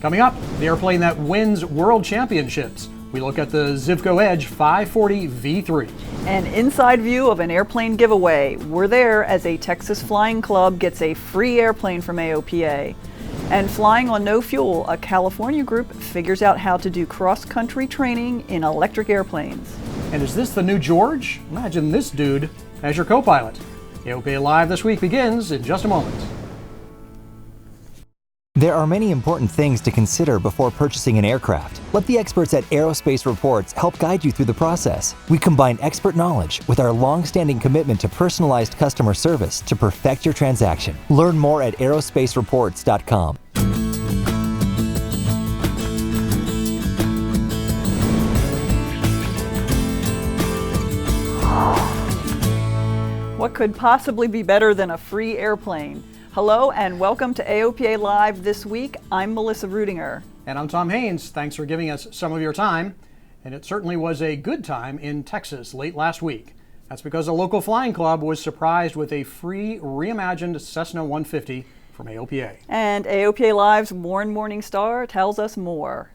Coming up, the airplane that wins world championships. We look at the Zivco Edge 540 V3. An inside view of an airplane giveaway. We're there as a Texas Flying Club gets a free airplane from AOPA. And flying on no fuel, a California group figures out how to do cross-country training in electric airplanes. And is this the new George? Imagine this dude as your co-pilot. AOPA Live this week begins in just a moment. There are many important things to consider before purchasing an aircraft. Let the experts at Aerospace Reports help guide you through the process. We combine expert knowledge with our long-standing commitment to personalized customer service to perfect your transaction. Learn more at aerospacereports.com. What could possibly be better than a free airplane? Hello and welcome to AOPA Live this week. I'm Melissa Rudinger. And I'm Tom Haynes. Thanks for giving us some of your time. And it certainly was a good time in Texas late last week. That's because a local flying club was surprised with a free reimagined Cessna 150 from AOPA. And AOPA Live's Warren Morningstar tells us more.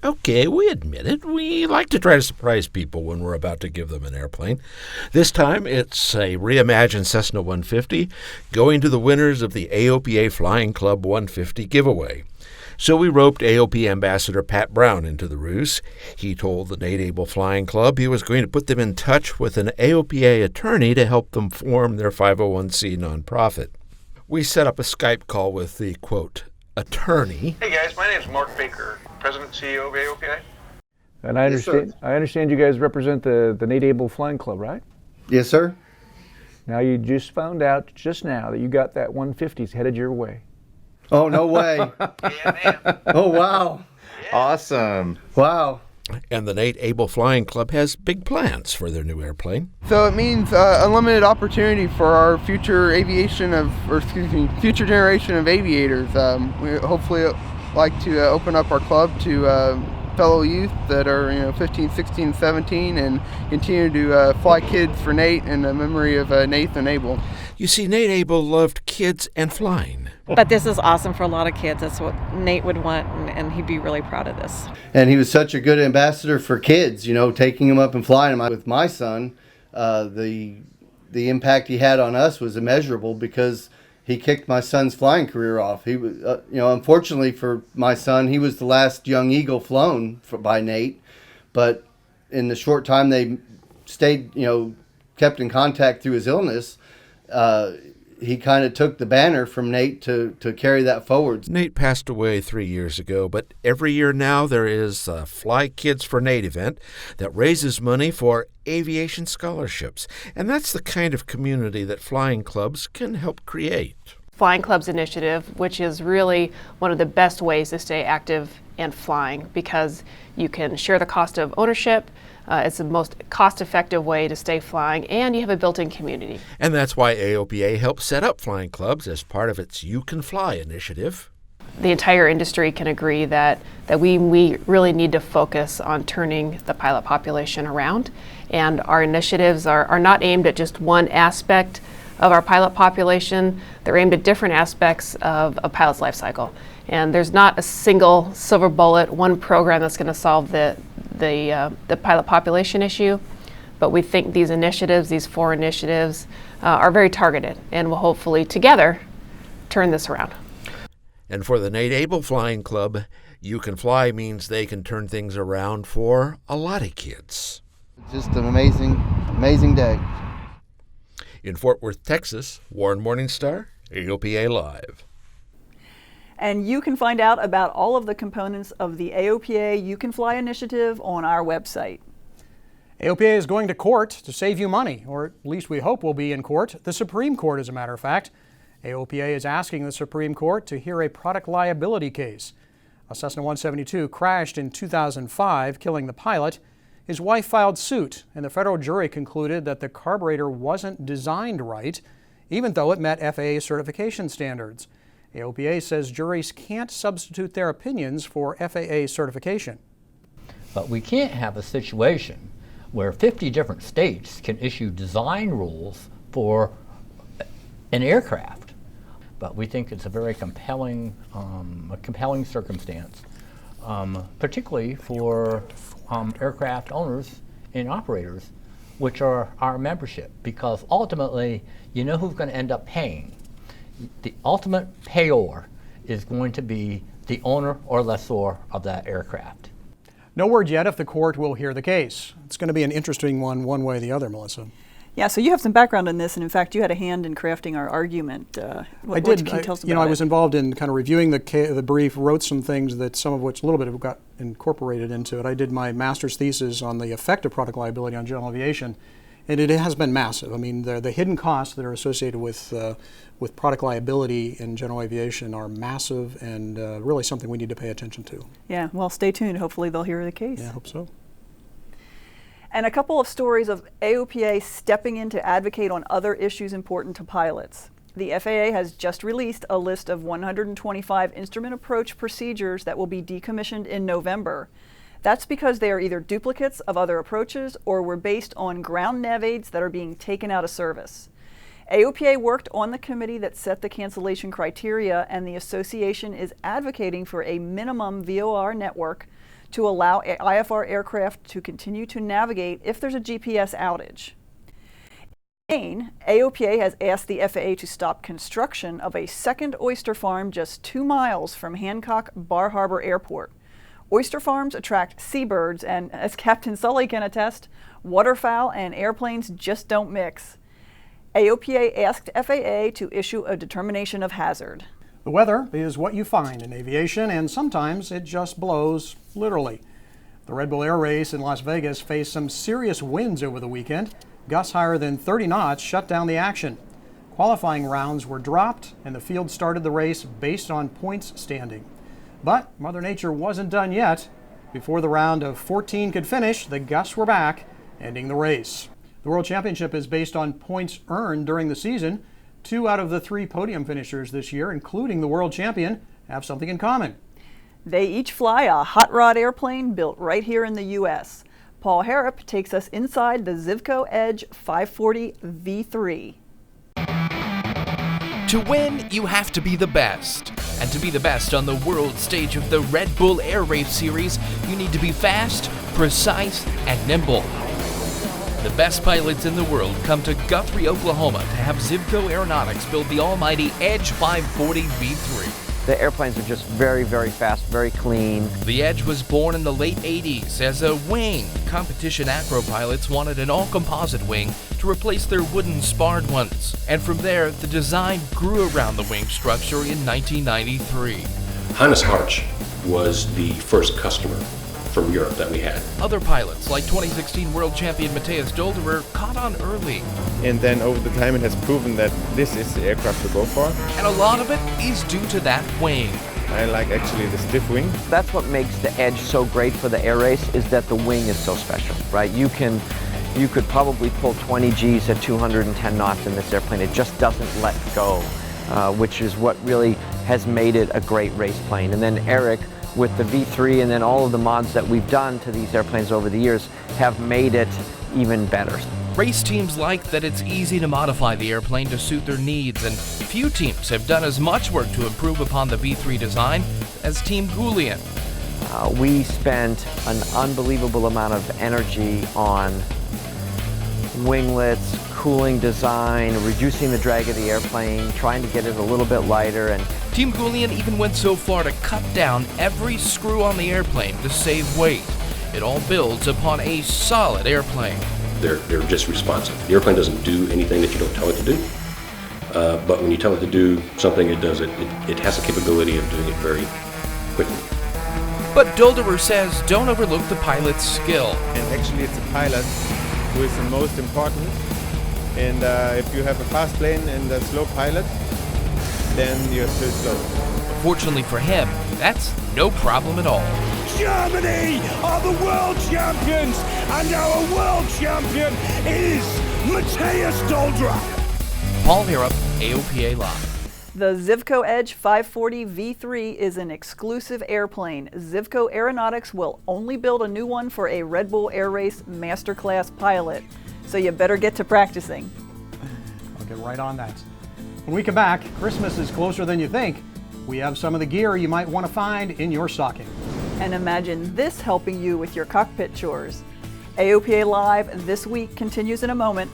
Okay, we admit it. We like to try to surprise people when we're about to give them an airplane. This time, it's a reimagined Cessna 150 going to the winners of the AOPA Flying Club 150 giveaway. So we roped AOPA Ambassador Pat Brown into the ruse. He told the Nate Able Flying Club he was going to put them in touch with an AOPA attorney to help them form their 501c nonprofit. We set up a Skype call with the, quote, attorney. Hey guys, my name's Mark Baker, President and CEO of AOPA. And I understand you guys represent the Nate Able Flying Club, right? Yes, sir. Now you just found out just now that you got that 150s headed your way. Oh, no way. Yeah, man. Oh, wow. Yeah. Awesome. Wow. And the Nate Able Flying Club has big plans for their new airplane. So it means unlimited opportunity for our future future generation of aviators. We hopefully like to open up our club to fellow youth that are 15, 16, 17 and continue to fly kids for Nate in the memory of Nathan Able. You see, Nate Able loved kids and flying. But this is awesome for a lot of kids. That's what Nate would want, and he'd be really proud of this. And he was such a good ambassador for kids, taking him up and flying him. With my son, the impact he had on us was immeasurable because he kicked my son's flying career off. He was, unfortunately for my son, he was the last young eagle flown by Nate. But in the short time they stayed, kept in contact through his illness, he kind of took the banner from Nate to carry that forward. Nate passed away 3 years ago, but every year now there is a Fly Kids for Nate event that raises money for aviation scholarships. And that's the kind of community that flying clubs can help create. Flying Club's initiative, which is really one of the best ways to stay active and flying because you can share the cost of ownership. It's the most cost-effective way to stay flying, and you have a built-in community. And that's why AOPA helped set up flying clubs as part of its You Can Fly initiative. The entire industry can agree that we really need to focus on turning the pilot population around, and our initiatives are not aimed at just one aspect of our pilot population. They're aimed at different aspects of a pilot's life cycle. And there's not a single silver bullet, one program that's going to solve the pilot population issue, but we think these initiatives, these 4 initiatives, are very targeted and will hopefully together turn this around. And for the Nate Able Flying Club, You Can Fly means they can turn things around for a lot of kids. Just an amazing day. In Fort Worth, Texas, Warren Morningstar, AOPA Live. And you can find out about all of the components of the AOPA You Can Fly initiative on our website. AOPA is going to court to save you money, or at least we hope we'll be in court. The Supreme Court, as a matter of fact. AOPA is asking the Supreme Court to hear a product liability case. A Cessna 172 crashed in 2005, killing the pilot. His wife filed suit, and the federal jury concluded that the carburetor wasn't designed right, even though it met FAA certification standards. AOPA says juries can't substitute their opinions for FAA certification. But we can't have a situation where 50 different states can issue design rules for an aircraft. but we think it's a very compelling circumstance, particularly for aircraft owners and operators, which are our membership, because ultimately, you know who's going to end up paying. The ultimate payor is going to be the owner or lessor of that aircraft. No word yet if the court will hear the case. It's going to be an interesting one way or the other, Melissa. Yeah, so you have some background on this, and in fact, you had a hand in crafting our argument. I did. Can you tell us about I was involved in kind of reviewing the brief, wrote some things that some of which a little bit of got incorporated into it. I did my master's thesis on the effect of product liability on general aviation, and it has been massive. I mean, the hidden costs that are associated with product liability in general aviation are massive and really something we need to pay attention to. Yeah, well, stay tuned. Hopefully they'll hear the case. Yeah, I hope so. And a couple of stories of AOPA stepping in to advocate on other issues important to pilots. The FAA has just released a list of 125 instrument approach procedures that will be decommissioned in November. That's because they are either duplicates of other approaches or were based on ground nav aids that are being taken out of service. AOPA worked on the committee that set the cancellation criteria, and the association is advocating for a minimum VOR network to allow IFR aircraft to continue to navigate if there's a GPS outage. In Maine, AOPA has asked the FAA to stop construction of a second oyster farm just 2 miles from Hancock Bar Harbor Airport. Oyster farms attract seabirds, and as Captain Sully can attest, waterfowl and airplanes just don't mix. AOPA asked FAA to issue a determination of hazard. The weather is what you find in aviation, and sometimes it just blows, literally. The Red Bull Air Race in Las Vegas faced some serious winds over the weekend. Gusts higher than 30 knots shut down the action. Qualifying rounds were dropped, and the field started the race based on points standing. But Mother Nature wasn't done yet. Before the round of 14 could finish, the gusts were back, ending the race. The World Championship is based on points earned during the season. 2 out of the 3 podium finishers this year, including the world champion, have something in common. They each fly a hot rod airplane built right here in the U.S. Paul Harrop takes us inside the Zivco Edge 540 V3. To win, you have to be the best. And to be the best on the world stage of the Red Bull Air Race Series, you need to be fast, precise, and nimble. The best pilots in the world come to Guthrie, Oklahoma to have Zivco Aeronautics build the almighty Edge 540 V3. The airplanes are just very, very fast, very clean. The Edge was born in the late 80s as a wing. Competition acro pilots wanted an all-composite wing to replace their wooden sparred ones. And from there, the design grew around the wing structure in 1993. Hannes Hartsch was the first customer from Europe that we had. Other pilots, like 2016 world champion Matthias Dolderer, caught on early. And then over the time it has proven that this is the aircraft to go for. And a lot of it is due to that wing. I like actually the stiff wing. That's what makes the Edge so great for the air race, is that the wing is so special, right? You could probably pull 20 Gs at 210 knots in this airplane. It just doesn't let go, which is what really has made it a great race plane. And then Eric, with the V3 and then all of the mods that we've done to these airplanes over the years, have made it even better. Race teams like that it's easy to modify the airplane to suit their needs, and few teams have done as much work to improve upon the V3 design as Team Goulian. We spent an unbelievable amount of energy on winglets, cooling design, reducing the drag of the airplane, trying to get it a little bit lighter. And Team Goulian even went so far to cut down every screw on the airplane to save weight. It all builds upon a solid airplane. They're just responsive. The airplane doesn't do anything that you don't tell it to do. But when you tell it to do something, it does it. It has the capability of doing it very quickly. But Dolderer says don't overlook the pilot's skill. And actually it's a pilot who is the most important. And if you have a fast plane and a slow pilot, then you're still slow. Fortunately for him, that's no problem at all. Germany are the world champions, and our world champion is Matthias Dolderer. Paul Harrop, AOPA Live. The Zivco Edge 540 V3 is an exclusive airplane. Zivco Aeronautics will only build a new one for a Red Bull Air Race Masterclass pilot. So you better get to practicing. I'll get right on that. When we come back, Christmas is closer than you think. We have some of the gear you might want to find in your stocking. And imagine this helping you with your cockpit chores. AOPA Live this week continues in a moment.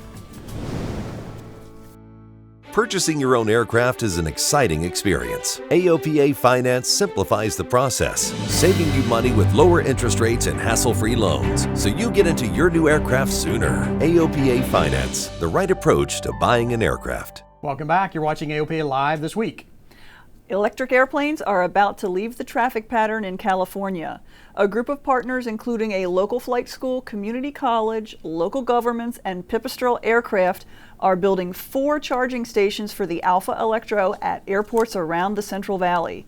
Purchasing your own aircraft is an exciting experience. AOPA Finance simplifies the process, saving you money with lower interest rates and hassle-free loans, so you get into your new aircraft sooner. AOPA Finance, the right approach to buying an aircraft. Welcome back. You're watching AOPA Live this week. Electric airplanes are about to leave the traffic pattern in California. A group of partners, including a local flight school, community college, local governments, and Pipistrel Aircraft, are building 4 charging stations for the Alpha Electro at airports around the Central Valley.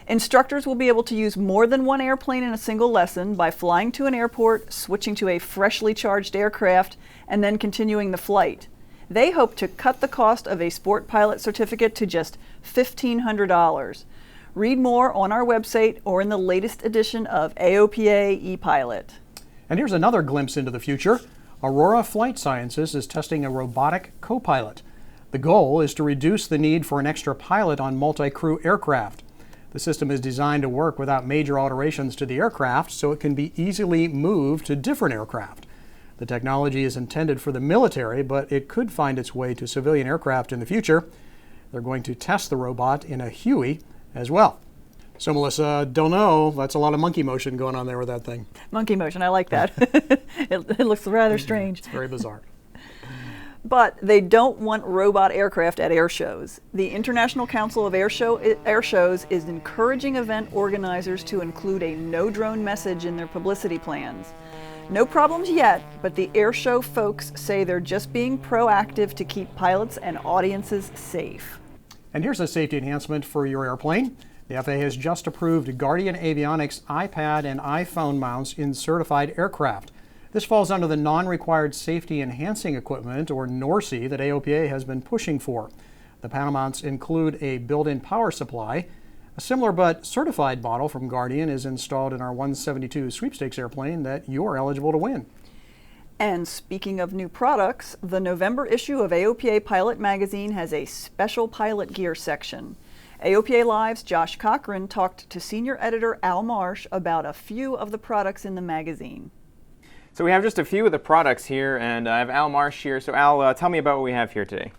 Instructors will be able to use more than one airplane in a single lesson by flying to an airport, switching to a freshly charged aircraft, and then continuing the flight. They hope to cut the cost of a sport pilot certificate to just $1,500. Read more on our website or in the latest edition of AOPA ePilot. And here's another glimpse into the future. Aurora Flight Sciences is testing a robotic co-pilot. The goal is to reduce the need for an extra pilot on multi-crew aircraft. The system is designed to work without major alterations to the aircraft, so it can be easily moved to different aircraft. The technology is intended for the military, but it could find its way to civilian aircraft in the future. They're going to test the robot in a Huey as well. So Melissa, don't know, that's a lot of monkey motion going on there with that thing. Monkey motion, I like that. It looks rather strange. It's very bizarre. But they don't want robot aircraft at air shows. The International Council of Air Shows is encouraging event organizers to include a no drone message in their publicity plans. No problems yet, but the air show folks say they're just being proactive to keep pilots and audiences safe. And here's a safety enhancement for your airplane. The FAA has just approved Guardian Avionics iPad and iPhone mounts in certified aircraft. This falls under the non-required safety enhancing equipment, or NORSE, that AOPA has been pushing for. The panel mounts include a built-in power supply. A similar but certified model from Guardian is installed in our 172 sweepstakes airplane that you're eligible to win. And speaking of new products, the November issue of AOPA Pilot Magazine has a special pilot gear section. AOPA Live's Josh Cochran talked to senior editor Al Marsh about a few of the products in the magazine. So we have just a few of the products here, and I have Al Marsh here. So Al, tell me about what we have here today.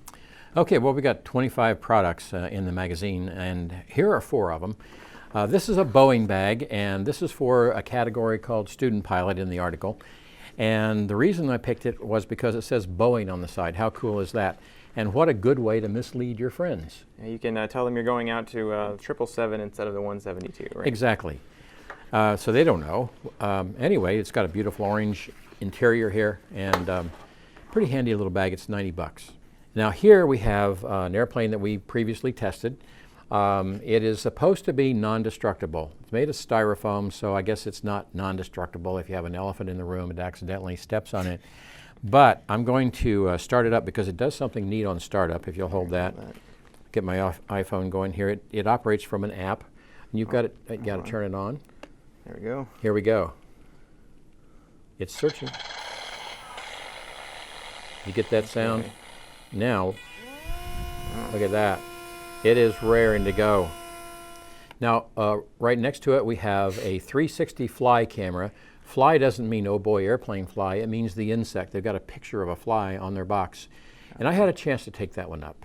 Okay, well, we got 25 products in the magazine, and here are 4 of them. This is a Boeing bag, and this is for a category called student pilot in the article. And the reason I picked it was because it says Boeing on the side. How cool is that? And what a good way to mislead your friends. You can tell them you're going out to 777 instead of the 172, right? Exactly. So they don't know. Anyway, it's got a beautiful orange interior here, and pretty handy little bag. It's $90. Now here we have an airplane that we previously tested. It is supposed to be non-destructible. It's made of styrofoam, so I guess it's not non-destructible. If you have an elephant in the room, it accidentally steps on it. But I'm going to start it up because it does something neat on startup. If you'll hold that, get my iPhone going here. It operates from an app. And you've got to turn it on. There we go. Here we go. It's searching. You get that sound? Okay. Now, look at that. It is raring to go. Now, right next to it, we have a 360 fly camera. Fly doesn't mean, oh boy, airplane fly. It means the insect. They've got a picture of a fly on their box. And I had a chance to take that one up.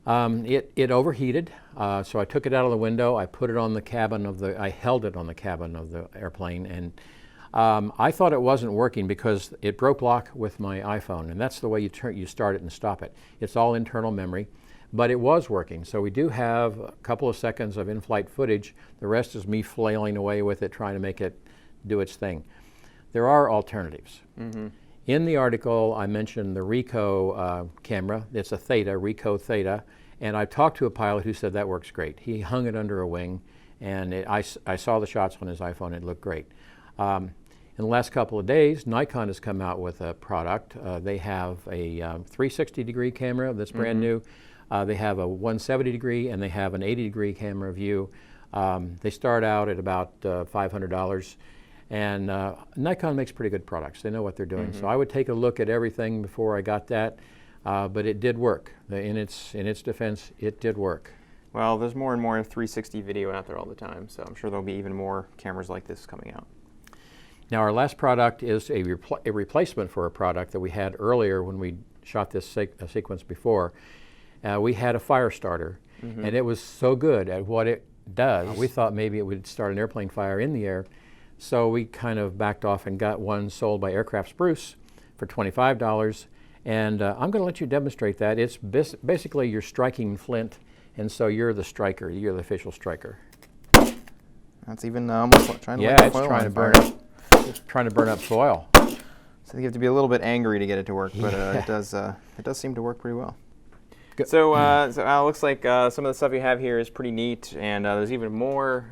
It overheated, so I took it out of the window. I put it on the cabin of I held it on the cabin of the airplane, and I thought it wasn't working because it broke lock with my iPhone, and that's the way you start it and stop it. It's all internal memory, but it was working. So we do have a couple of seconds of in-flight footage. The rest is me flailing away with it, trying to make it do its thing. There are alternatives. In the article, I mentioned the Ricoh camera. It's a Theta, Ricoh Theta, and I talked to a pilot who said that works great. He hung it under a wing, and I saw the shots on his iPhone. It looked great. In the last couple of days, Nikon has come out with a product. They have a 360-degree camera that's brand new. They have a 170-degree, and they have an 80-degree camera view. They start out at about $500. And Nikon makes pretty good products. They know what they're doing. So I would take a look at everything before I got that. but it did work. In its defense, it did work. Well, there's more and more 360 video out there all the time, so I'm sure there'll be even more cameras like this coming out. Now, our last product is a replacement for a product that we had earlier when we shot this sequence before. We had a fire starter, and it was so good at what it does, we thought maybe it would start an airplane fire in the air. So we kind of backed off and got one sold by Aircraft Spruce for $25. And I'm going to let you demonstrate that. It's basically you're striking flint, and so you're the striker. You're the official striker. That's even almost like trying to light it's foil trying on to fire. burn up. It's trying to burn up foil. So you have to be a little bit angry to get it to work, but it does seem to work pretty well. So Al, looks like some of the stuff you have here is pretty neat, and there's even more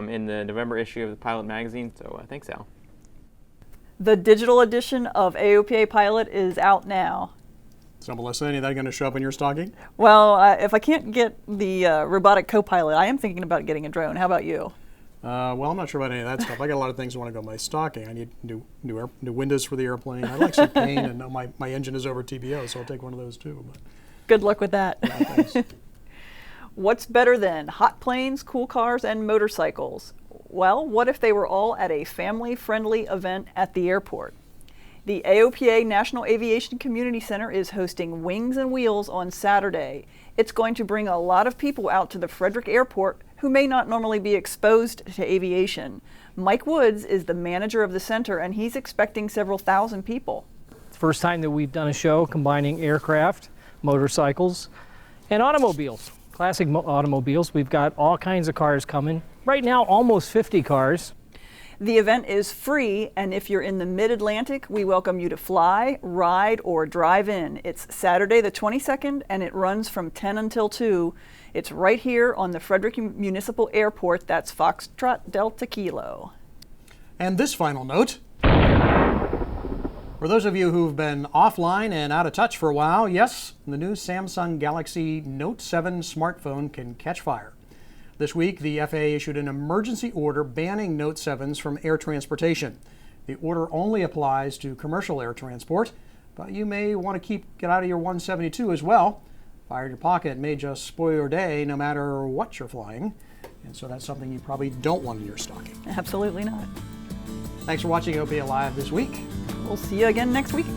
in the November issue of the Pilot magazine. So thanks, Al. The digital edition of AOPA Pilot is out now. So, Melissa, any of that going to show up in your stocking? Well, if I can't get the robotic co-pilot, I am thinking about getting a drone. How about you? Well, I'm not sure about any of that stuff. I got a lot of things that want to go in my stocking. I need new windows for the airplane. I like some paint, and my engine is over TBO, so I'll take one of those too. But. Good luck with that. Yeah, thanks. What's better than hot planes, cool cars, and motorcycles? Well, what if they were all at a family-friendly event at the airport? The AOPA National Aviation Community Center is hosting Wings and Wheels on Saturday. It's going to bring a lot of people out to the Frederick Airport who may not normally be exposed to aviation. Mike Woods is the manager of the center, and he's expecting several thousand people. First time that we've done a show combining aircraft, motorcycles, and automobiles, classic automobiles. We've got all kinds of cars coming. Right now, almost 50 cars. The event is free, and if you're in the Mid-Atlantic, we welcome you to fly, ride, or drive in. It's Saturday the 22nd, and it runs from 10 until 2. It's right here on the Frederick Municipal Airport. That's Foxtrot Delta Kilo. And this final note. For those of you who've been offline and out of touch for a while, yes, the new Samsung Galaxy Note 7 smartphone can catch fire. This week, the FAA issued an emergency order banning Note 7s from air transportation. The order only applies to commercial air transport, but you may want to get out of your 172 as well. Fire in your pocket may just spoil your day no matter what you're flying, and so that's something you probably don't want in your stocking. Absolutely not. Thanks for watching AOPA Live this week. We'll see you again next week.